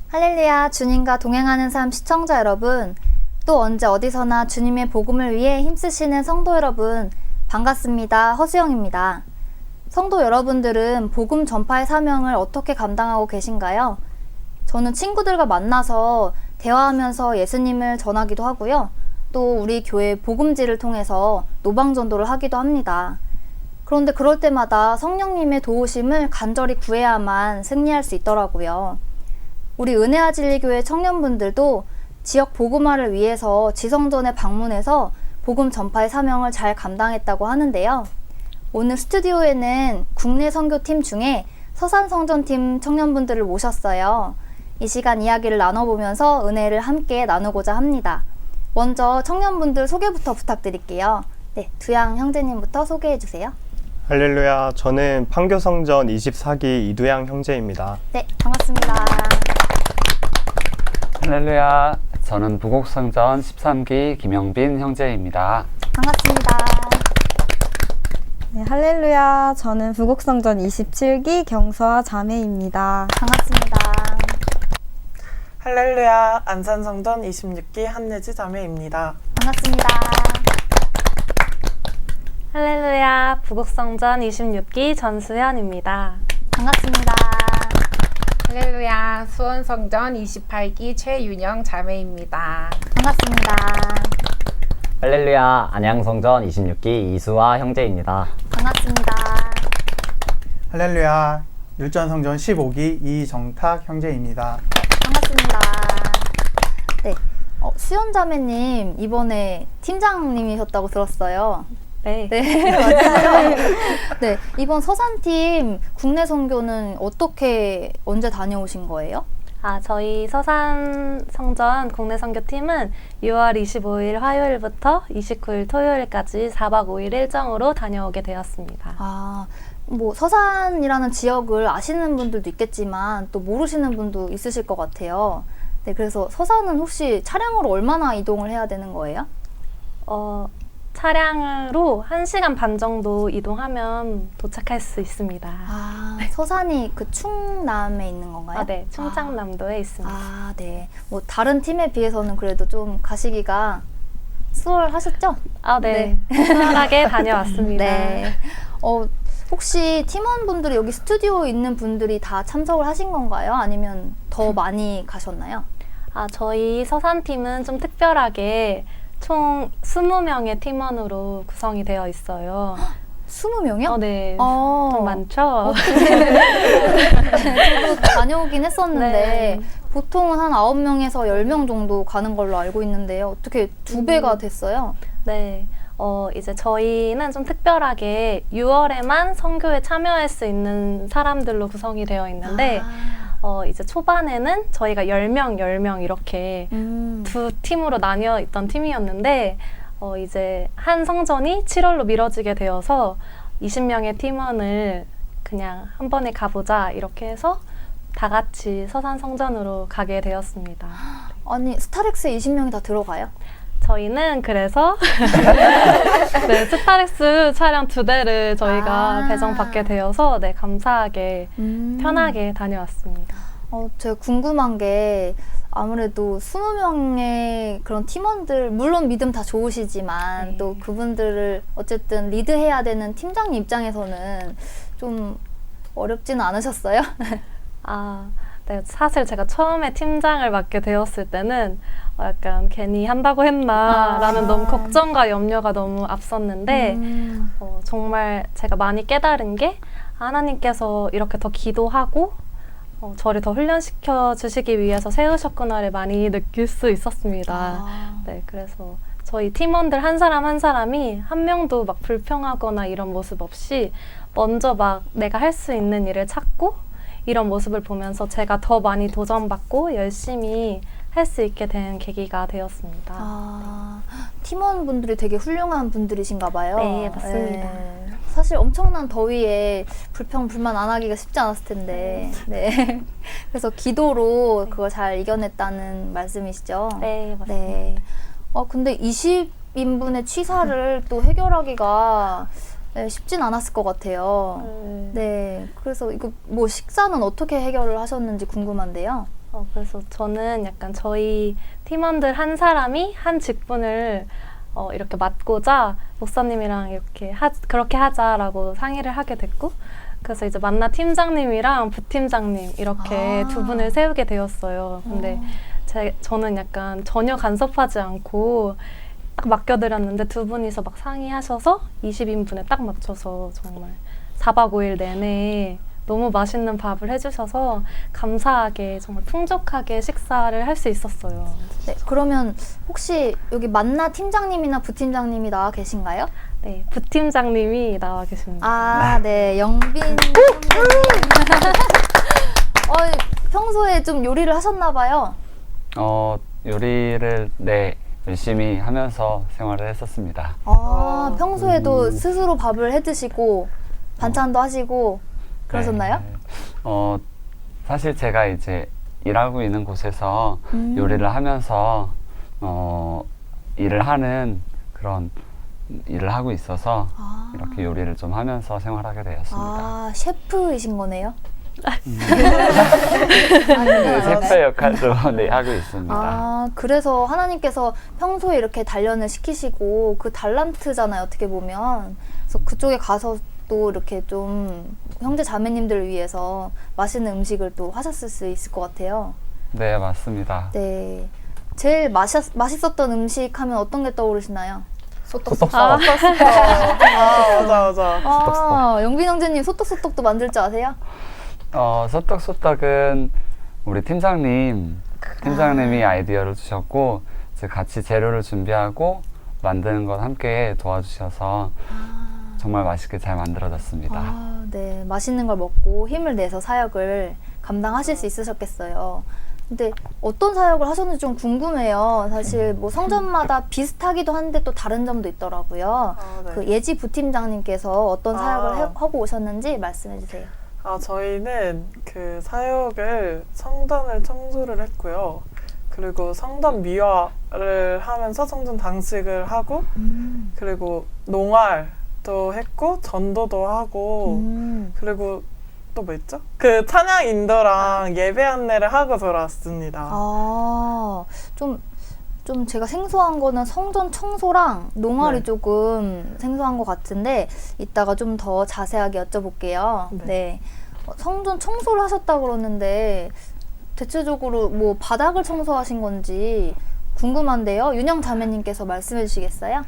할렐루야, 주님과 동행하는 삶 시청자 여러분, 또 언제 어디서나 주님의 복음을 위해 힘쓰시는 성도 여러분, 반갑습니다. 허수영입니다. 성도 여러분들은 복음 전파의 사명을 어떻게 감당하고 계신가요? 저는 친구들과 만나서 대화하면서 예수님을 전하기도 하고요. 또 우리 교회 복음지를 통해서 노방전도를 하기도 합니다. 그런데 그럴 때마다 성령님의 도우심을 간절히 구해야만 승리할 수 있더라고요. 우리 은혜아진리교회 청년분들도 지역 복음화를 위해서 지성전에 방문해서 복음 전파의 사명을 잘 감당했다고 하는데요. 오늘 스튜디오에는 국내 선교팀 중에 서산성전팀 청년분들을 모셨어요. 이 시간 이야기를 나눠보면서 은혜를 함께 나누고자 합니다. 먼저 청년분들 소개부터 부탁드릴게요. 네, 두양 형제님부터 소개해주세요. 할렐루야, 저는 판교성전 24기 이두양 형제입니다. 네, 반갑습니다. 할렐루야, 저는 부곡성전 13기 김영빈 형제입니다. 반갑습니다. 네, 할렐루야, 저는 부곡성전 27기 경서아 자매입니다. 반갑습니다. 할렐루야, 안산성전 26기 한예지 자매입니다. 반갑습니다. 할렐루야, 부곡성전 26기 전수현입니다. 반갑습니다. 할렐루야, 수원성전 28기 최윤영 자매입니다. 반갑습니다. 할렐루야, 안양성전 26기 이수아 형제입니다. 반갑습니다. 할렐루야, 율전성전 15기 이정탁 형제입니다. 반갑습니다. 네, 수연자매님 이번에 팀장님이셨다고 들었어요. 네. 네, 맞아요. 네, 이번 서산팀 국내 선교는 언제 다녀오신 거예요? 저희 서산성전 국내 선교팀은 6월 25일 화요일부터 29일 토요일까지 4박 5일 일정으로 다녀오게 되었습니다. 뭐 서산이라는 지역을 아시는 분들도 있겠지만 또 모르시는 분도 있으실 것 같아요. 네, 그래서 서산은 혹시 차량으로 얼마나 이동을 해야 되는 거예요? 차량으로 1시간 반 정도 이동하면 도착할 수 있습니다. 네. 서산이 그 충남에 있는 건가요? 네, 충청남도에 있습니다. 네. 뭐 다른 팀에 비해서는 그래도 좀 가시기가 수월하셨죠? 네. 수월하게 다녀왔습니다. 네. 혹시 팀원분들이 여기 스튜디오에 있는 분들이 다 참석을 하신 건가요? 아니면 더 많이 가셨나요? 저희 서산팀은 좀 특별하게 총 20명의 팀원으로 구성이 되어 있어요. 20명이요? 네. 좀 많죠? 저도 다녀오긴 했었는데 네. 보통은 한 9명에서 10명 정도 가는 걸로 알고 있는데요. 어떻게 2배가 됐어요? 네. 이제 저희는 좀 특별하게 6월에만 선교에 참여할 수 있는 사람들로 구성이 되어 있는데 이제 초반에는 저희가 10명 이렇게 두 팀으로 나뉘어 있던 팀이었는데 이제 한 성전이 7월로 미뤄지게 되어서 20명의 팀원을 그냥 한 번에 가보자 이렇게 해서 다 같이 서산 성전으로 가게 되었습니다. 아니, 스타렉스에 20명이 다 들어가요? 저희는 그래서 네, 스타렉스 차량 2대를 저희가 배정받게 되어서 감사하게 편하게 다녀왔습니다. 제가 궁금한 게 아무래도 20명의 그런 팀원들, 물론 믿음 다 좋으시지만 또 그분들을 어쨌든 리드해야 되는 팀장님 입장에서는 좀 어렵지는 않으셨어요? 네, 사실 제가 처음에 팀장을 맡게 되었을 때는 약간 괜히 한다고 했나 라는 너무 걱정과 염려가 너무 앞섰는데 정말 제가 많이 깨달은 게 하나님께서 이렇게 더 기도하고 저를 더 훈련시켜 주시기 위해서 세우셨구나를 많이 느낄 수 있었습니다. 네, 그래서 저희 팀원들 한 사람 한 사람이 한 명도 막 불평하거나 이런 모습 없이 먼저 막 내가 할 수 있는 일을 찾고 이런 모습을 보면서 제가 더 많이 도전받고 열심히 할 수 있게 된 계기가 되었습니다. 팀원분들이 되게 훌륭한 분들이신가 봐요. 네, 맞습니다. 사실 엄청난 더위에 불평, 불만 안 하기가 쉽지 않았을 텐데. 네. 그래서 기도로 그걸 잘 이겨냈다는 말씀이시죠? 네, 맞습니다. 네. 근데 20인분의 취사를 또 해결하기가 네, 쉽진 않았을 것 같아요. 네. 그래서 이거 뭐 식사는 어떻게 해결을 하셨는지 궁금한데요. 그래서 저는 약간 저희 팀원들 한 사람이 한 직분을 이렇게 맡고자 목사님이랑 이렇게 그렇게 하자라고 상의를 하게 됐고, 그래서 이제 만나 팀장님이랑 부팀장님 이렇게 두 분을 세우게 되었어요. 근데 저는 약간 전혀 간섭하지 않고 딱 맡겨드렸는데 두 분이서 막 상의하셔서 20인분에 딱 맞춰서 정말 4박 5일 내내 너무 맛있는 밥을 해주셔서 감사하게 정말 풍족하게 식사를 할 수 있었어요. 네. 그러면 혹시 여기 만나 팀장님이나 부팀장님이 나와 계신가요? 네, 부팀장님이 나와 계십니다. 아, 네. 영빈 선배님. 평소에 좀 요리를 하셨나 봐요. 요리를 열심히 하면서 생활을 했었습니다. 평소에도 스스로 밥을 해 드시고 반찬도 하시고 그러셨나요? 네. 사실 제가 이제 일하고 있는 곳에서 요리를 하면서 일을 하는 그런 일을 하고 있어서 이렇게 요리를 좀 하면서 생활하게 되었습니다. 셰프이신 거네요? 셰프 역할도 하고 있습니다. 그래서 하나님께서 평소에 이렇게 단련을 시키시고 그 달란트잖아요, 어떻게 보면. 그래서 그쪽에 가서 또 이렇게 좀 형제 자매님들을 위해서 맛있는 음식을 또 하셨을 수 있을 것 같아요. 네, 맞습니다. 네. 제일 맛있었던 음식 하면 어떤 게 떠오르시나요? 소떡소떡. 맞아. 영빈 형제님 소떡소떡도 만들 줄 아세요? 소떡소떡은 우리 팀장님이 아이디어를 주셨고 이제 같이 재료를 준비하고 만드는 것 함께 도와주셔서 정말 맛있게 잘 만들어졌습니다. 네. 맛있는 걸 먹고 힘을 내서 사역을 감당하실 수 있으셨겠어요. 근데 어떤 사역을 하셨는지 좀 궁금해요. 사실 뭐 성전마다 비슷하기도 한데 또 다른 점도 있더라고요. 네. 그 예지 부팀장님께서 어떤 사역을 하고 오셨는지 말씀해 주세요. 저희는 그 사역을 성전을 청소를 했고요. 그리고 성전 미화를 하면서 성전 장식을 하고, 그리고 농활도 했고, 전도도 하고, 그리고 또 뭐 있죠? 그 찬양 인도랑 예배 안내를 하고 돌아왔습니다. 좀 제가 생소한 거는 성전 청소랑 농활이 네. 조금 생소한 것 같은데 이따가 좀 더 자세하게 여쭤볼게요. 네. 성전 청소를 하셨다고 그러는데 대체적으로 뭐 바닥을 청소하신 건지 궁금한데요. 윤영 자매님께서 말씀해 주시겠어요?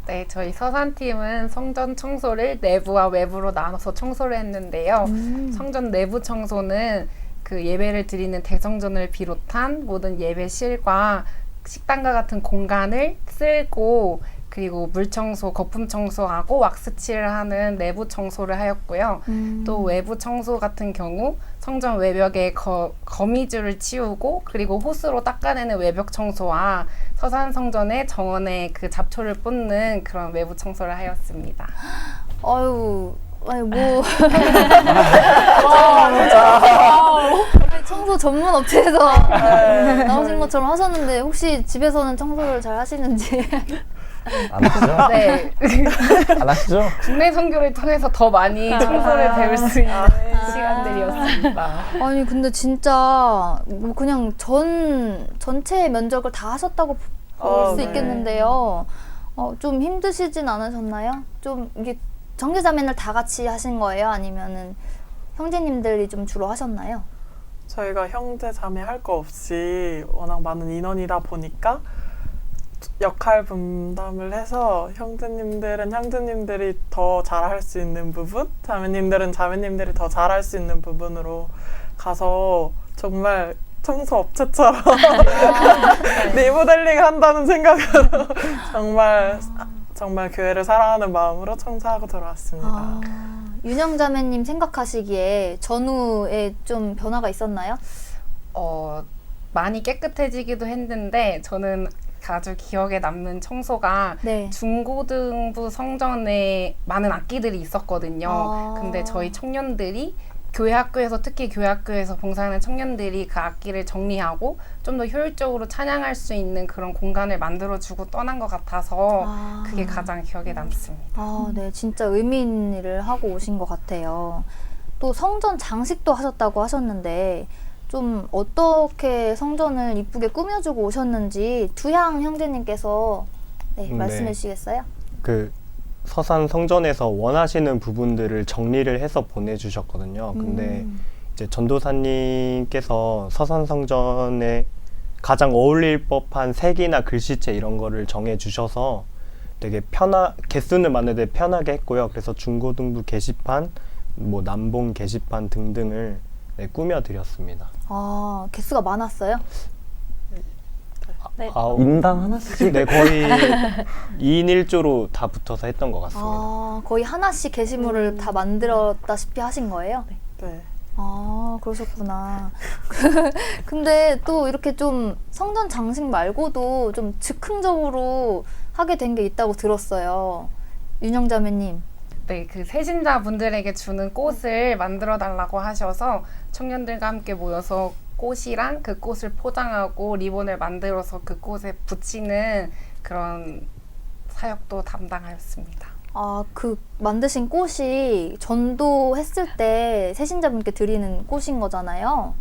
네, 저희 서산팀은 성전 청소를 내부와 외부로 나눠서 청소를 했는데요. 성전 내부 청소는 그 예배를 드리는 대성전을 비롯한 모든 예배실과 식당과 같은 공간을 쓸고, 그리고 물청소, 거품 청소하고 왁스칠을 하는 내부 청소를 하였고요. 또 외부 청소 같은 경우 성전 외벽에 거미줄을 치우고, 그리고 호스로 닦아내는 외벽 청소와 서산 성전의 정원에 그 잡초를 뽑는 그런 외부 청소를 하였습니다. 청소 전문 업체에서 나오신 것처럼 하셨는데 혹시 집에서는 청소를 잘 하시는지? 안 하시죠? 네. 안 하시죠? 국내 선교를 통해서 더 많이 청소를 배울 수 있는 시간들이었습니다. 아니 근데 진짜 뭐 그냥 전체 면적을 다 하셨다고 볼 수 네. 있겠는데요. 좀 힘드시진 않으셨나요? 좀 이게 형제자매들 다 같이 하신 거예요? 아니면은 형제님들이 좀 주로 하셨나요? 저희가 형제 자매 할 거 없이 워낙 많은 인원이다 보니까 역할 분담을 해서 형제님들은 형제님들이 더 잘할 수 있는 부분, 자매님들은 자매님들이 더 잘할 수 있는 부분으로 가서 정말 청소 업체처럼 리모델링 한다는 생각으로 정말 교회를 사랑하는 마음으로 청소하고 돌아왔습니다. 윤영 자매님 생각하시기에 전후에 좀 변화가 있었나요? 많이 깨끗해지기도 했는데 저는 아주 기억에 남는 청소가 네. 중고등부 성전에 많은 악기들이 있었거든요. 아. 근데 저희 청년들이 교회 학교에서 특히 교회 학교에서 봉사하는 청년들이 그 악기를 정리하고 좀 더 효율적으로 찬양할 수 있는 그런 공간을 만들어주고 떠난 것 같아서 아. 그게 가장 기억에 남습니다. 아, 네. 진짜 의미 있는 일을 하고 오신 것 같아요. 또 성전 장식도 하셨다고 하셨는데 좀 어떻게 성전을 이쁘게 꾸며주고 오셨는지 두향 형제님께서 네, 말씀해 네. 주시겠어요? 그 서산 성전에서 원하시는 부분들을 정리를 해서 보내주셨거든요. 근데 이제 전도사님께서 서산 성전에 가장 어울릴 법한 색이나 글씨체 이런 거를 정해주셔서 되게 개수는 많은데 편하게 했고요. 그래서 중고등부 게시판, 뭐 남봉 게시판 등등을 네, 꾸며드렸습니다. 아, 개수가 많았어요? 네. 인당 하나씩? 네, 거의 2인 1조로 다 붙어서 했던 것 같습니다. 아, 거의 하나씩 게시물을 다 만들었다시피 하신 거예요? 네. 아, 그러셨구나. 근데 또 이렇게 좀 성전 장식 말고도 좀 즉흥적으로 하게 된 게 있다고 들었어요. 윤영자매님. 네, 그 세신자분들에게 주는 꽃을 만들어 달라고 하셔서 청년들과 함께 모여서 꽃이랑 그 꽃을 포장하고 리본을 만들어서 그 꽃에 붙이는 그런 사역도 담당하였습니다. 아, 그 만드신 꽃이 전도했을 때 세신자분께 드리는 꽃인 거잖아요.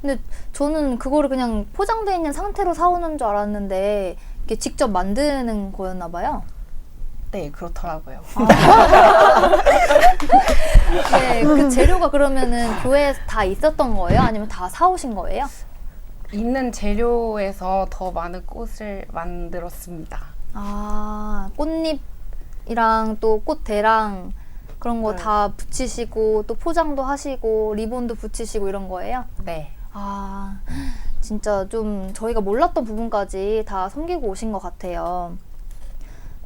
근데 저는 그거를 그냥 포장되어 있는 상태로 사오는 줄 알았는데 이게 직접 만드는 거였나 봐요. 네, 그렇더라고요. 네, 그 재료가 그러면은 교회에 다 있었던 거예요? 아니면 다 사오신 거예요? 있는 재료에서 더 많은 꽃을 만들었습니다. 아, 꽃잎이랑 또 꽃대랑 그런 거 네. 다 붙이시고 또 포장도 하시고 리본도 붙이시고 이런 거예요? 네. 아, 진짜 좀 저희가 몰랐던 부분까지 다 섬기고 오신 것 같아요.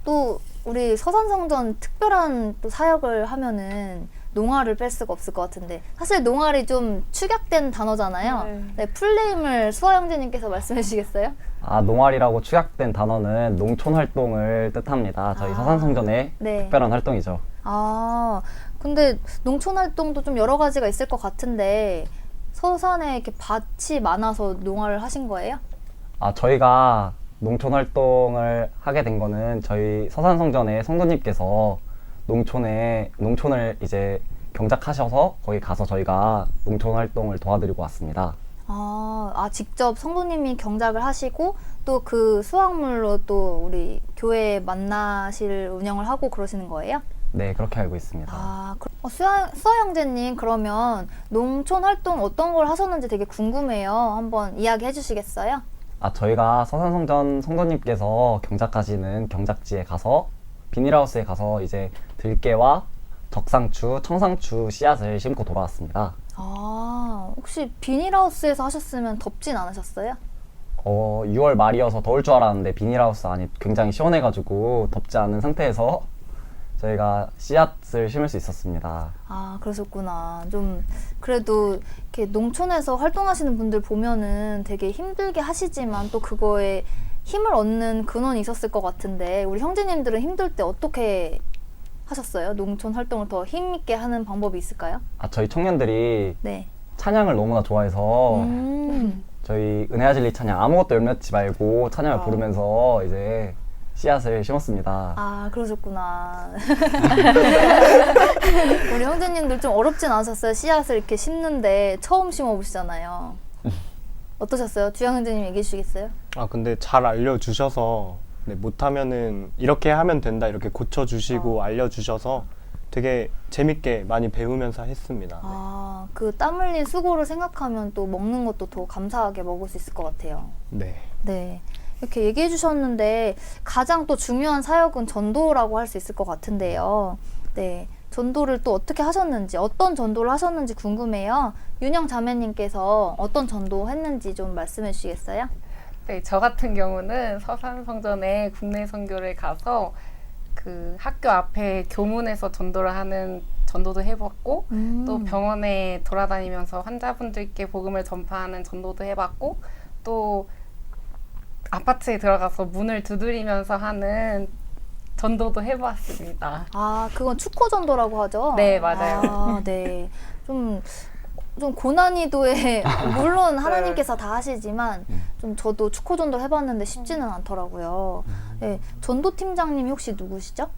또 우리 서산성전 특별한 또 사역을 하면은 농아를 뺄 수가 없을 것 같은데 사실 농아리 좀 축약된 단어잖아요. 네. 네, 풀네임을 수아 형제님께서 말씀해 주시겠어요? 농활이라고 축약된 단어는 농촌 활동을 뜻합니다. 저희 아. 서산성전의 네. 특별한 활동이죠. 아, 근데 농촌 활동도 좀 여러 가지가 있을 것 같은데 서산에 이렇게 밭이 많아서 농아를 하신 거예요? 저희가 농촌 활동을 하게 된 거는 저희 서산성전의 성도님께서 농촌을 이제 경작하셔서 거기 가서 저희가 농촌 활동을 도와드리고 왔습니다. 직접 성도님이 경작을 하시고 또 그 수확물로 또 우리 교회 만나실 운영을 하고 그러시는 거예요? 네, 그렇게 알고 있습니다. 수아 형제님 그러면 농촌 활동 어떤 걸 하셨는지 되게 궁금해요. 한번 이야기해 주시겠어요? 저희가 서산성전 성도님께서 경작하시는 경작지에 가서 비닐하우스에 가서 이제 들깨와 적상추, 청상추 씨앗을 심고 돌아왔습니다. 혹시 비닐하우스에서 하셨으면 덥진 않으셨어요? 6월 말이어서 더울 줄 알았는데 비닐하우스 안이 굉장히 시원해가지고 덥지 않은 상태에서 저희가 씨앗을 심을 수 있었습니다. 그러셨구나. 좀 그래도 이렇게 농촌에서 활동하시는 분들 보면은 되게 힘들게 하시지만 또 그거에 힘을 얻는 근원이 있었을 것 같은데 우리 형제님들은 힘들 때 어떻게 하셨어요? 농촌 활동을 더 힘있게 하는 방법이 있을까요? 저희 청년들이 네. 찬양을 너무나 좋아해서 음. 저희 은혜아진리 찬양 아무것도 열매치 말고 찬양을 부르면서 이제 씨앗을 심었습니다. 그러셨구나. 우리 형제님들 좀 어렵진 않으셨어요? 씨앗을 이렇게 심는데 처음 심어보시잖아요. 어떠셨어요? 주영 형제님 얘기해 주시겠어요? 근데 잘 알려주셔서 네, 못하면은 이렇게 하면 된다 이렇게 고쳐주시고 알려주셔서 되게 재밌게 많이 배우면서 했습니다. 그 땀 흘린 수고를 생각하면 또 먹는 것도 더 감사하게 먹을 수 있을 것 같아요. 네. 네. 이렇게 얘기해 주셨는데 가장 또 중요한 사역은 전도라고 할 수 있을 것 같은데요. 네. 전도를 또 어떻게 하셨는지, 어떤 전도를 하셨는지 궁금해요. 윤영 자매님께서 어떤 전도 했는지 좀 말씀해 주시겠어요? 네, 저 같은 경우는 서산성전에 국내 선교를 가서 그 학교 앞에 교문에서 전도도 해봤고 또 병원에 돌아다니면서 환자분들께 복음을 전파하는 전도도 해봤고 또 아파트에 들어가서 문을 두드리면서 하는 전도도 해보았습니다. 아, 그건 축호 전도라고 하죠? 네, 맞아요. 아, 네. 좀 고난이도에, 물론 하나님께서 다 하시지만, 좀 저도 축호 전도 해봤는데 쉽지는 않더라고요. 네, 전도 팀장님이 혹시 누구시죠?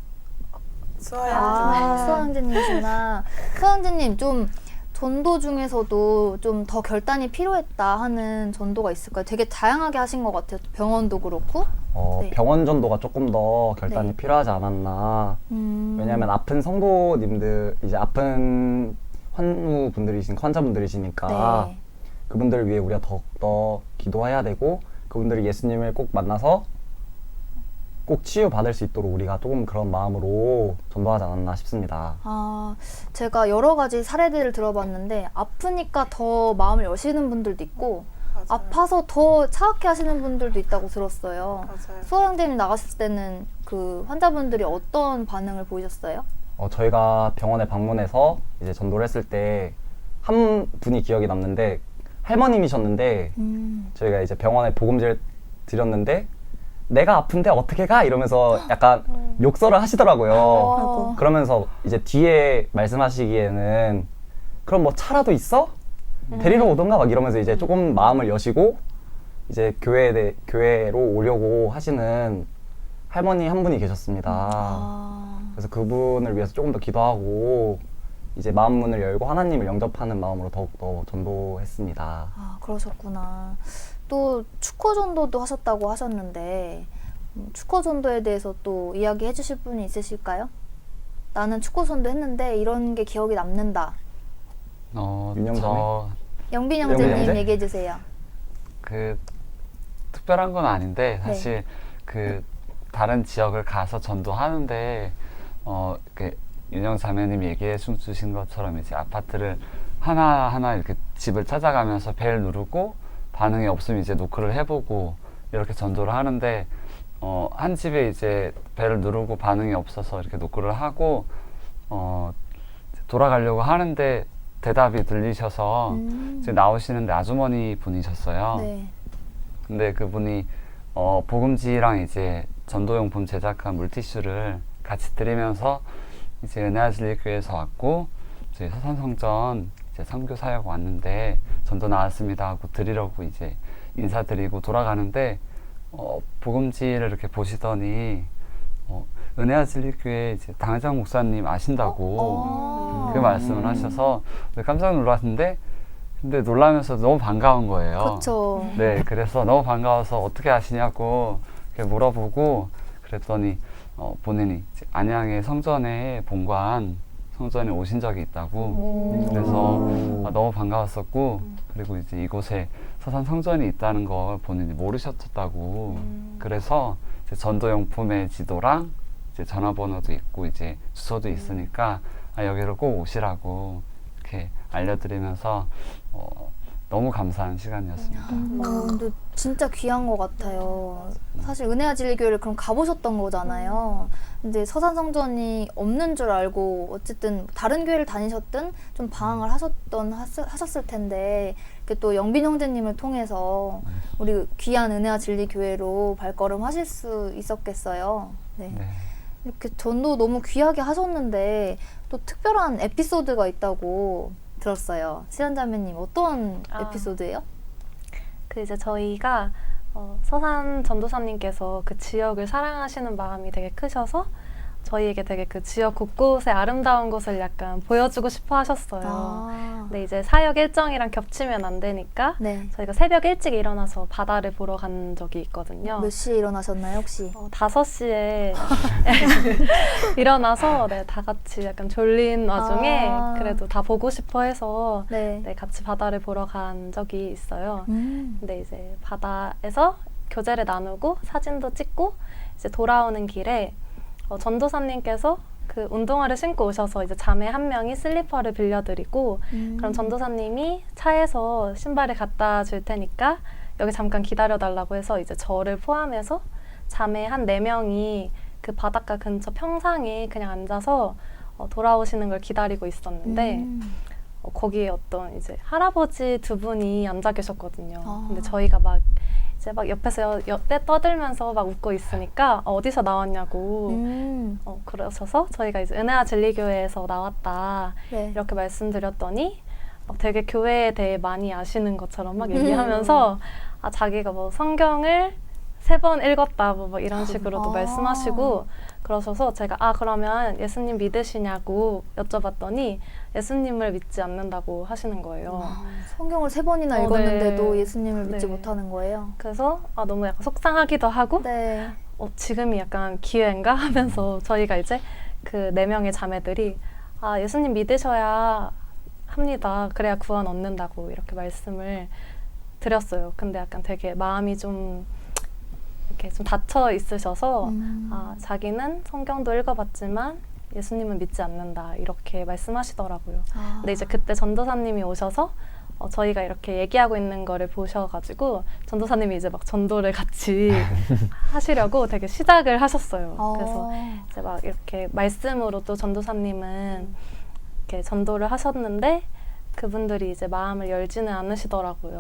아, 수아형제님이시구나. 수아형제님, 좀 전도 중에서도 좀 더 결단이 필요했다 하는 전도가 있을까요? 되게 다양하게 하신 것 같아요. 병원도 그렇고. 네. 병원 전도가 조금 더 결단이 네. 필요하지 않았나. 왜냐하면 아픈 성도님들, 이제 아픈 환자분들이시니까 네. 그분들을 위해 우리가 더욱더 기도해야 되고 그분들이 예수님을 꼭 만나서 꼭 치유받을 수 있도록 우리가 조금 그런 마음으로 전도하지 않았나 싶습니다. 아, 제가 여러 가지 사례들을 들어봤는데, 아프니까 더 마음을 여시는 분들도 있고, 맞아요. 아파서 더 차갑게 하시는 분들도 있다고 들었어요. 맞아요. 수아형제님 나갔을 때는 그 환자분들이 어떤 반응을 보이셨어요? 저희가 병원에 방문해서 이제 전도를 했을 때 한 분이 기억이 남는데 할머님이셨는데 저희가 이제 병원에 복음지를 드렸는데 내가 아픈데 어떻게 가? 이러면서 약간 욕설을 하시더라고요. 그러면서 이제 뒤에 말씀하시기에는 그럼 뭐 차라도 있어? 데리러 오던가 막 이러면서 이제 조금 마음을 여시고 이제 교회로 오려고 하시는 할머니 한 분이 계셨습니다. 그래서 그분을 위해서 조금 더 기도하고 이제 마음 문을 열고 하나님을 영접하는 마음으로 더욱더 전도했습니다. 아, 그러셨구나. 또 축호 전도도 하셨다고 하셨는데, 축호 전도에 대해서 또 이야기해 주실 분이 있으실까요? 나는 축호 전도 했는데 이런 게 기억이 남는다. 윤영자매? 영빈 영빈 형제님 형제? 얘기해 주세요. 그 특별한 건 아닌데 사실 그 다른 지역을 가서 전도하는데 그 윤영 자매님 얘기해 주신 것처럼 이제 아파트를 하나하나 이렇게 집을 찾아가면서 벨 누르고 반응이 없으면 이제 노크를 해보고 이렇게 전도를 하는데 한 집에 이제 벨을 누르고 반응이 없어서 이렇게 노크를 하고 돌아가려고 하는데 대답이 들리셔서 이제 나오시는데 아주머니 분이셨어요. 네. 근데 그분이 복음지랑 이제 전도용품 제작한 물티슈를 같이 드리면서 이제 은혜아진리교회에서 왔고 이제 서산성전 이제 선교 사역 왔는데 전도 나왔습니다 하고 드리려고 이제 인사드리고 돌아가는데 복음지를 이렇게 보시더니 은혜아진리교회 이제 당회장 목사님 아신다고 그 말씀을 하셔서 깜짝 놀랐는데 근데 놀라면서 너무 반가운 거예요. 그렇죠. 네, 그래서 너무 반가워서 어떻게 아시냐고 이렇게 물어보고 그랬더니 본인이 이제 안양의 성전에 본관 성전에 오신 적이 있다고 그래서 너무 반가웠었고 그리고 이제 이곳에 서산 성전이 있다는 걸 본인이 모르셨다고 그래서 이제 전도용품의 지도랑 이제 전화번호도 있고 이제 주소도 있으니까 여기로 꼭 오시라고 이렇게 알려드리면서 너무 감사한 시간이었습니다. 근데 진짜 귀한 것 같아요. 사실 은혜아진리교회를 그럼 가보셨던 거잖아요. 근데 서산성전이 없는 줄 알고 어쨌든 다른 교회를 다니셨든 좀 방황을 하셨을 텐데 이렇게 또 영빈 형제님을 통해서 우리 귀한 은혜아진리교회로 발걸음하실 수 있었겠어요. 네. 네. 이렇게 전도 너무 귀하게 하셨는데 또 특별한 에피소드가 있다고 들었어요. 시연자매님 어떤 에피소드예요? 그 이제 저희가 서산 전도사님께서 그 지역을 사랑하시는 마음이 되게 크셔서 저희에게 되게 그 지역 곳곳의 아름다운 곳을 약간 보여주고 싶어 하셨어요. 근데 이제 사역 일정이랑 겹치면 안 되니까 네. 저희가 새벽 일찍 일어나서 바다를 보러 간 적이 있거든요. 몇 시에 일어나셨나요, 혹시? 5시에 일어나서 다 같이 약간 졸린 와중에 그래도 다 보고 싶어 해서 같이 바다를 보러 간 적이 있어요. 근데 이제 바다에서 교제를 나누고 사진도 찍고 이제 돌아오는 길에 전도사님께서 그 운동화를 신고 오셔서 이제 자매 한 명이 슬리퍼를 빌려드리고 그럼 전도사님이 차에서 신발을 갖다 줄 테니까 여기 잠깐 기다려달라고 해서 이제 저를 포함해서 자매 한 4명이 그 바닷가 근처 평상에 그냥 앉아서 돌아오시는 걸 기다리고 있었는데 거기에 어떤 이제 할아버지 2분이 앉아 계셨거든요. 근데 저희가 막 이제 막 옆에서 떼 떠들면서 막 웃고 있으니까 어디서 나왔냐고 그러셔서 저희가 이제 은혜와 진리교회에서 나왔다 네. 이렇게 말씀드렸더니 되게 교회에 대해 많이 아시는 것처럼 막 얘기하면서 자기가 뭐 성경을 3번 읽었다 뭐 이런 식으로도 말씀하시고 그러셔서 제가 그러면 예수님 믿으시냐고 여쭤봤더니 예수님을 믿지 않는다고 하시는 거예요. 성경을 3번이나 읽었는데도 네. 예수님을 믿지 네. 못하는 거예요. 그래서 너무 약간 속상하기도 하고 네. 지금이 약간 기회인가 하면서 저희가 이제 그 4명의 자매들이 예수님 믿으셔야 합니다. 그래야 구원 얻는다고 이렇게 말씀을 드렸어요. 근데 약간 되게 마음이 좀 이렇게 좀 닫혀 있으셔서 자기는 성경도 읽어봤지만 예수님은 믿지 않는다 이렇게 말씀하시더라고요. 근데 이제 그때 전도사님이 오셔서 저희가 이렇게 얘기하고 있는 거를 보셔가지고 전도사님이 이제 막 전도를 같이 하시려고 되게 시작을 하셨어요. 그래서 이제 막 이렇게 말씀으로 또 전도사님은 이렇게 전도를 하셨는데 그분들이 이제 마음을 열지는 않으시더라고요.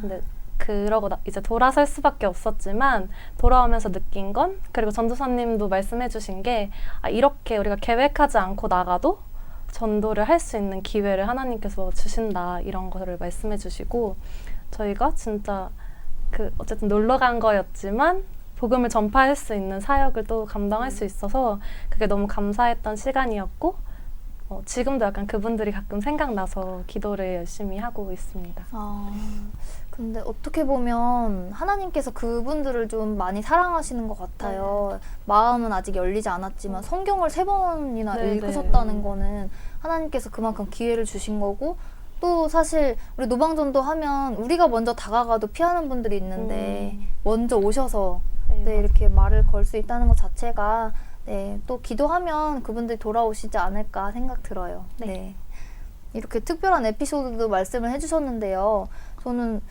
근데 그러고 이제 돌아설 수밖에 없었지만 돌아오면서 느낀 건 그리고 전도사님도 말씀해 주신 게 이렇게 우리가 계획하지 않고 나가도 전도를 할 수 있는 기회를 하나님께서 주신다 이런 거를 말씀해 주시고 저희가 진짜 어쨌든 놀러 간 거였지만 복음을 전파할 수 있는 사역을 또 감당할 수 있어서 그게 너무 감사했던 시간이었고 지금도 약간 그분들이 가끔 생각나서 기도를 열심히 하고 있습니다. 근데 어떻게 보면 하나님께서 그분들을 좀 많이 사랑하시는 것 같아요. 마음은 아직 열리지 않았지만 성경을 3번이나 읽으셨다는 거는 하나님께서 그만큼 기회를 주신 거고 또 사실 우리 노방전도 하면 우리가 먼저 다가가도 피하는 분들이 있는데 먼저 오셔서 이렇게 말을 걸 수 있다는 것 자체가 또 기도하면 그분들이 돌아오시지 않을까 생각 들어요. 네. 이렇게 특별한 에피소드도 말씀을 해주셨는데요. 저는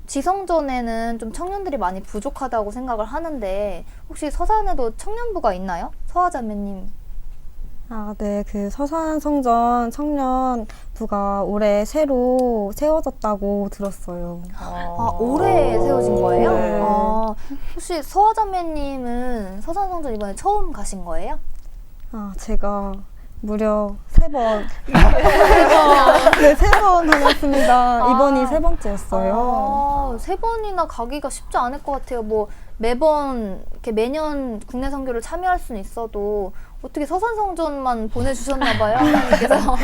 지성전에는 좀 청년들이 많이 부족하다고 생각을 하는데 혹시 서산에도 청년부가 있나요? 서하자매님. 네. 그 서산 성전 청년부가 올해 새로 세워졌다고 들었어요. 올해 세워진 거예요? 네. 혹시 서하자매님은 서산 성전 이번에 처음 가신 거예요? 제가 무려 3번. 네, 3번 다녔습니다. 이번이 3번째였어요. 3번이나 가기가 쉽지 않을 것 같아요. 뭐 매번 이렇게 매년 국내 선교를 참여할 수는 있어도 어떻게 서산성전만 보내주셨나 봐요, 하나님께서.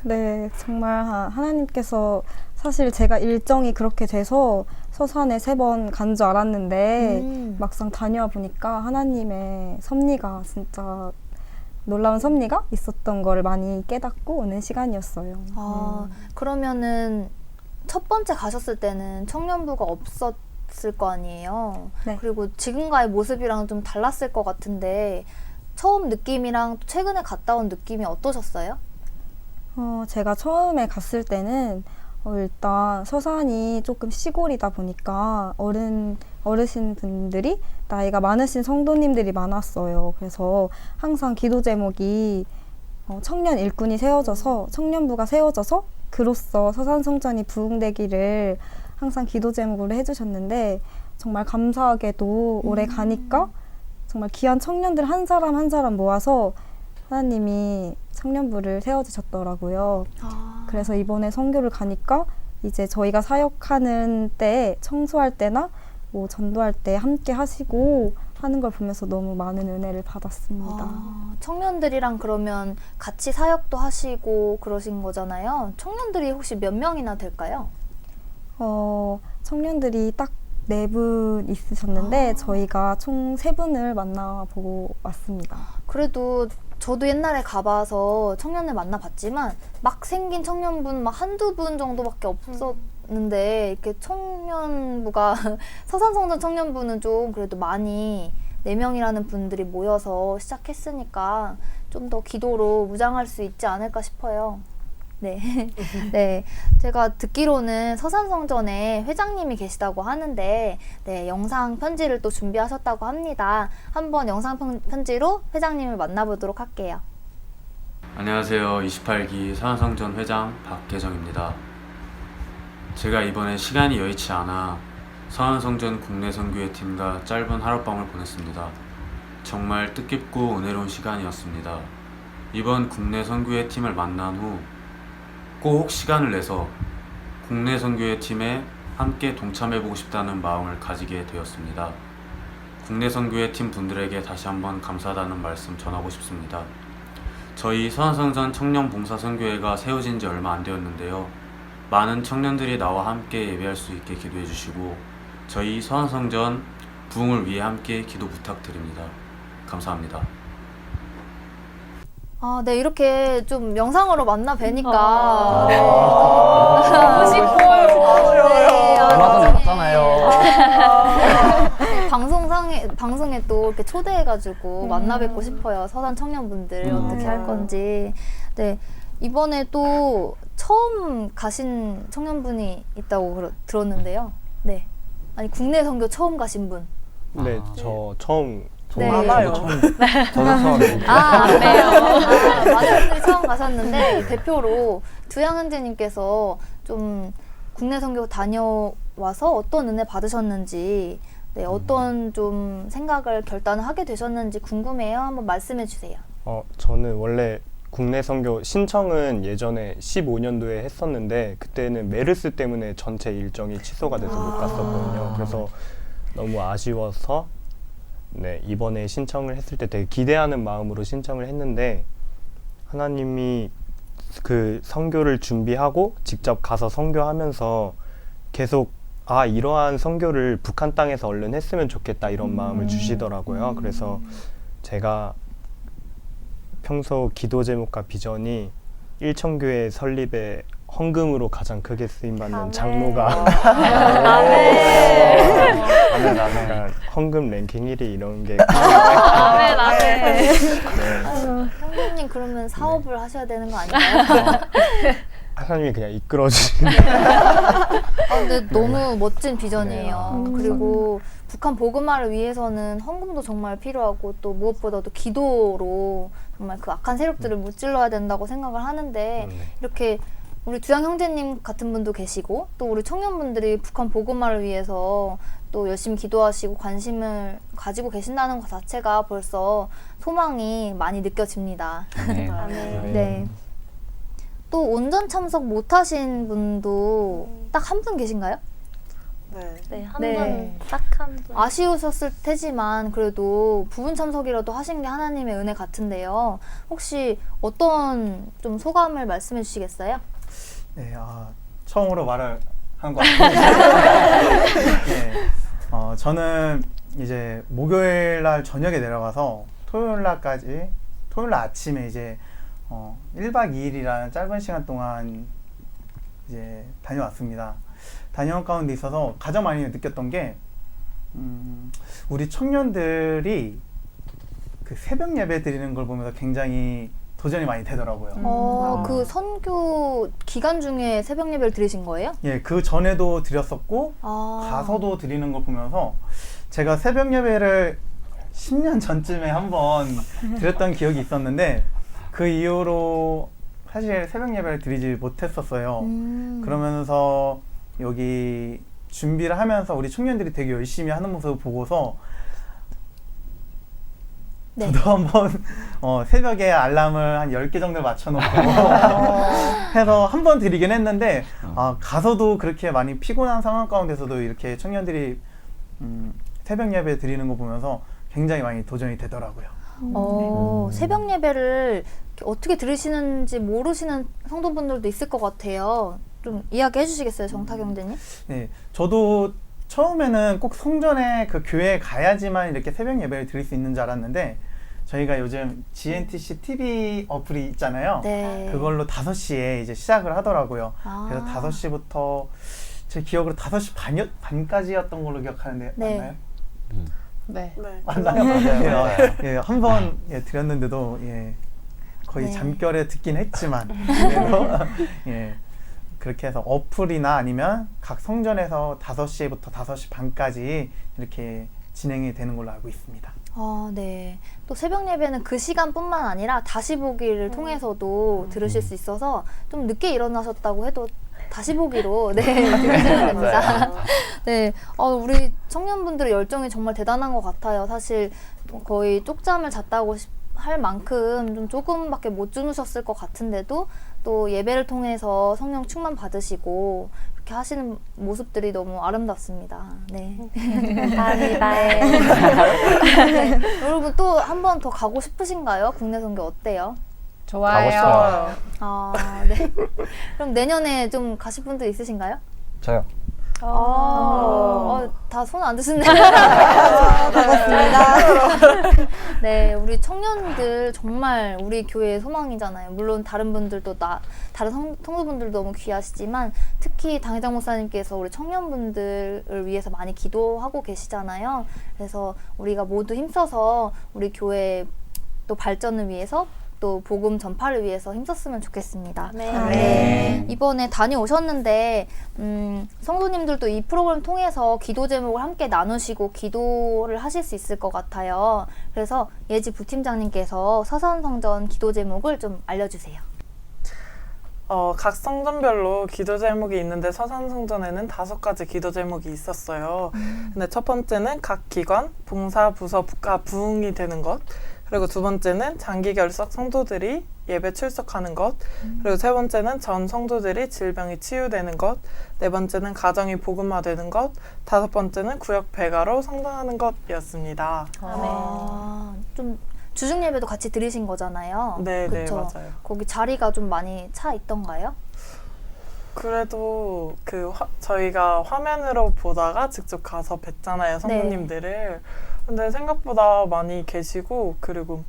네, 정말 하나님께서 사실 제가 일정이 그렇게 돼서 서산에 3번 간 줄 알았는데 막상 다녀와 보니까 하나님의 섭리가 진짜 놀라운 섭리가 있었던 거를 많이 깨닫고 오는 시간이었어요. 그러면은 첫 번째 가셨을 때는 청년부가 없었을 거 아니에요. 네. 그리고 지금과의 모습이랑 좀 달랐을 것 같은데 처음 느낌이랑 또 최근에 갔다 온 느낌이 어떠셨어요? 제가 처음에 갔을 때는 일단 서산이 조금 시골이다 보니까 어르신 분들이 나이가 많으신 성도님들이 많았어요. 그래서 항상 기도 제목이 청년 일꾼이 세워져서 청년부가 세워져서 그로써 서산성전이 부흥되기를 항상 기도 제목으로 해주셨는데 정말 감사하게도 올해 가니까 정말 귀한 청년들 한 사람 한 사람 모아서 하나님이 청년부를 세워주셨더라고요. 그래서 이번에 선교를 가니까 이제 저희가 사역하는 때 청소할 때나 뭐 전도할 때 함께 하시고 하는 걸 보면서 너무 많은 은혜를 받았습니다. 청년들이랑 그러면 같이 사역도 하시고 그러신 거잖아요. 청년들이 혹시 몇 명이나 될까요? 청년들이 딱 4분 있으셨는데 저희가 총 3분을 만나보고 왔습니다. 그래도 저도 옛날에 가봐서 청년을 만나봤지만 막 생긴 청년분 막 한두 분 정도밖에 없었는데 이렇게 청년부가 서산성전 청년부는 좀 그래도 많이 4명이라는 분들이 모여서 시작했으니까 좀 더 기도로 무장할 수 있지 않을까 싶어요. 네. 네. 제가 듣기로는 서산성전에 회장님이 계시다고 하는데, 네, 영상 편지를 또 준비하셨다고 합니다. 한번 영상 편지로 회장님을 만나보도록 할게요. 안녕하세요. 28기 서산성전 회장 박계정입니다. 제가 이번에 시간이 여의치 않아 서한성전 국내 선교회 팀과 짧은 하룻밤을 보냈습니다. 정말 뜻깊고 은혜로운 시간이었습니다. 이번 국내 선교회 팀을 만난 후 꼭 시간을 내서 국내 선교회 팀에 함께 동참해보고 싶다는 마음을 가지게 되었습니다. 국내 선교회 팀 분들에게 다시 한번 감사하다는 말씀 전하고 싶습니다. 저희 서한성전 청년봉사선교회가 세워진 지 얼마 안 되었는데요. 많은 청년들이 나와 함께 예배할 수 있게 기도해 주시고 저희 서한성전 부흥을 위해 함께 기도 부탁드립니다. 감사합니다. 아, 네, 이렇게 좀 영상으로 만나 뵈니까. 너무 싶어요. 네, 얼마 전에 봤잖아요. 방송에 또 이렇게 초대해가지고 만나 뵙고 싶어요. 서산 청년분들 어떻게 할 건지. 네, 이번에 또 처음 가신 청년분이 있다고 들었는데요. 네. 아니, 국내 선교 처음 가신 분. 네, 저 처음 네. 많아요. 저도 처음. 그래요? 많은 분들이 처음 가셨는데 대표로 두양은재님께서 좀 국내 선교 다녀와서 어떤 은혜 받으셨는지, 네, 어떤 좀 생각을 결단을 하게 되셨는지 궁금해요. 한번 말씀해 주세요. 저는 원래 국내 선교 신청은 예전에 15년도에 했었는데 그때는 메르스 때문에 전체 일정이 취소가 돼서 못 갔었거든요. 그래서 너무 아쉬워서 네, 이번에 신청을 했을 때 되게 기대하는 마음으로 신청을 했는데 하나님이 그 선교를 준비하고 직접 가서 선교하면서 계속 이러한 선교를 북한 땅에서 얼른 했으면 좋겠다 이런 마음을 주시더라고요. 그래서 제가 평소 기도 제목과 비전이 일천교회 설립에 헌금으로 가장 크게 쓰임받는 장로가 그러니까 헌금 랭킹 1위 이런 게 형님 그러면 사업을 하셔야 되는 거 아닌가요? 하나님이 그냥 이끌어주시는 근데 너무 멋진 비전이에요. 그리고 북한 복음화를 위해서는 헌금도 정말 필요하고 또 무엇보다도 기도로 정말 그 악한 세력들을 무찔러야 된다고 생각을 하는데 이렇게 우리 두양 형제님 같은 분도 계시고 또 우리 청년분들이 북한 복음화를 위해서 또 열심히 기도하시고 관심을 가지고 계신다는 것 자체가 벌써 소망이 많이 느껴집니다. 네. 또 온전 참석 못하신 분도 딱 한 분 계신가요? 네. 한 분, 딱 한 분. 아쉬우셨을 테지만 그래도 부분 참석이라도 하신 게 하나님의 은혜 같은데요. 혹시 어떤 좀 소감을 말씀해 주시겠어요? 네, 처음으로 말을 한 것 같아요. 네, 저는 이제 목요일 날 저녁에 내려가서 토요일 날 아침에 이제 1박 2일이라는 짧은 시간 동안 이제 다녀왔습니다. 다녀온 가운데 있어서 가장 많이 느꼈던 게 우리 청년들이 그 새벽 예배 드리는 걸 보면서 굉장히 도전이 많이 되더라고요. 그 선교 기간 중에 새벽 예배를 드리신 거예요? 예, 그 전에도 드렸었고 가서도 드리는 걸 보면서 제가 새벽 예배를 10년 전쯤에 한번 드렸던 기억이 있었는데 그 이후로 사실 새벽 예배를 드리지 못했었어요. 그러면서 여기 준비를 하면서 우리 청년들이 되게 열심히 하는 모습을 보고서 네. 저도 한번 새벽에 알람을 한 10개 정도 맞춰놓고 해서 한번 드리긴 했는데 가서도 그렇게 많이 피곤한 상황 가운데서도 이렇게 청년들이 새벽 예배 드리는 거 보면서 굉장히 많이 도전이 되더라고요. 새벽 예배를 어떻게 들으시는지 모르시는 성도분들도 있을 것 같아요. 좀 이야기해 주시겠어요, 정탁 형제님? 네, 저도 처음에는 꼭 성전에 그 교회에 가야지만 이렇게 새벽 예배를 드릴 수 있는 줄 알았는데 저희가 요즘 GNTC TV 어플이 있잖아요. 네. 그걸로 5시에 이제 시작을 하더라고요. 그래서 5시부터 제 기억으로 5시 반까지였던 걸로 기억하는데 네. 맞나요? 네. 맞나요? 예, 한번 드렸는데도 거의 네. 잠결에 듣긴 했지만 그래도 그렇게 해서 어플이나 아니면 각 성전에서 5시부터 5시 반까지 이렇게 진행이 되는 걸로 알고 있습니다. 네. 또 새벽 예배는 그 시간뿐만 아니라 다시 보기를 통해서도 들으실 수 있어서 좀 늦게 일어나셨다고 해도 다시 보기로 들으시면 됩니다. 네, 우리 청년분들의 열정이 정말 대단한 것 같아요. 사실 거의 쪽잠을 잤다고 할 만큼 좀 조금밖에 못 주무셨을 것 같은데도 또 예배를 통해서 성령 충만 받으시고 그렇게 하시는 모습들이 너무 아름답습니다. 네. 감사합니다. 네. 여러분 또 한 번 더 가고 싶으신가요? 국내 선교 어때요? 좋아요. 싶어요. 네. 그럼 내년에 좀 가실 분들 있으신가요? 저요. 다 손 안 드시네요. 반갑습니다. 네, 우리 청년들 정말 우리 교회의 소망이잖아요. 물론 다른 분들도 다른 성도분들도 너무 귀하시지만 특히 당회장 목사님께서 우리 청년분들을 위해서 많이 기도하고 계시잖아요. 그래서 우리가 모두 힘써서 우리 교회 또 발전을 위해서 또 복음 전파를 위해서 힘썼으면 좋겠습니다. 네. 이번에 다녀오셨는데 성도님들도 이 프로그램 통해서 기도 제목을 함께 나누시고 기도를 하실 수 있을 것 같아요. 그래서 예지 부팀장님께서 서산성전 기도 제목을 좀 알려주세요. 각 성전별로 기도 제목이 있는데 서산성전에는 5가지 기도 제목이 있었어요. 근데 첫 번째는 각 기관, 봉사, 부서가 부흥이 되는 것. 그리고 두 번째는 장기 결석 성도들이 예배 출석하는 것. 그리고 세 번째는 전 성도들이 질병이 치유되는 것. 네 번째는 가정이 복음화되는 것. 다섯 번째는 구역 배가로 성장하는 것이었습니다. 좀 주중 예배도 같이 들으신 거잖아요. 네, 그쵸? 맞아요. 거기 자리가 좀 많이 차 있던가요? 그래도 저희가 화면으로 보다가 직접 가서 뵀잖아요, 성도님들을. 근데 생각보다 많이 계시고, 그리고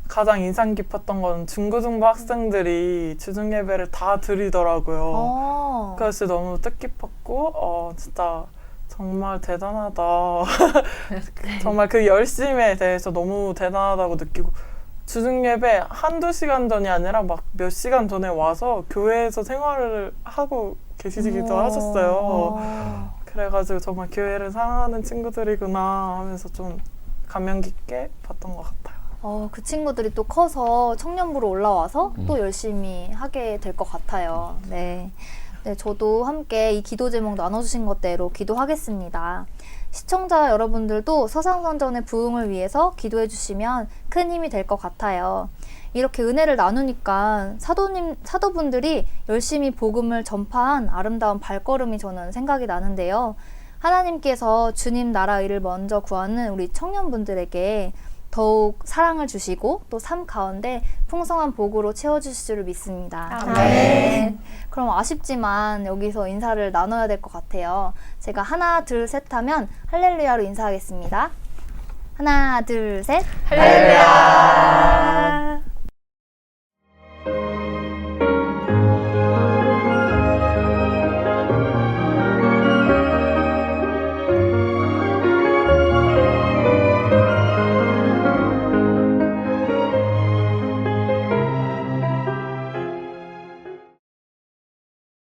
가장 인상 깊었던 건 중고등부 학생들이 주중 예배를 다 드리더라고요. 그래서 너무 뜻깊었고, 진짜 정말 대단하다. 정말 그 열심에 대해서 너무 대단하다고 느끼고, 주중 예배 한두 시간 전이 아니라 막 몇 시간 전에 와서 교회에서 생활을 하고 계시기도 하셨어요. 그래가지고 정말 교회를 사랑하는 친구들이구나 하면서 좀 감명 깊게 봤던 것 같아요. 그 친구들이 또 커서 청년부로 올라와서 또 열심히 하게 될 것 같아요. 네, 저도 함께 이 기도 제목 나눠주신 것대로 기도하겠습니다. 시청자 여러분들도 서산성전의 부흥을 위해서 기도해 주시면 큰 힘이 될 것 같아요. 이렇게 은혜를 나누니까 사도분들이 열심히 복음을 전파한 아름다운 발걸음이 저는 생각이 나는데요. 하나님께서 주님 나라 일을 먼저 구하는 우리 청년분들에게 더욱 사랑을 주시고 또 삶 가운데 풍성한 복으로 채워주실 줄 믿습니다. 네. 그럼 아쉽지만 여기서 인사를 나눠야 될 것 같아요. 제가 하나, 둘, 셋 하면 할렐루야로 인사하겠습니다. 하나, 둘, 셋. 할렐루야.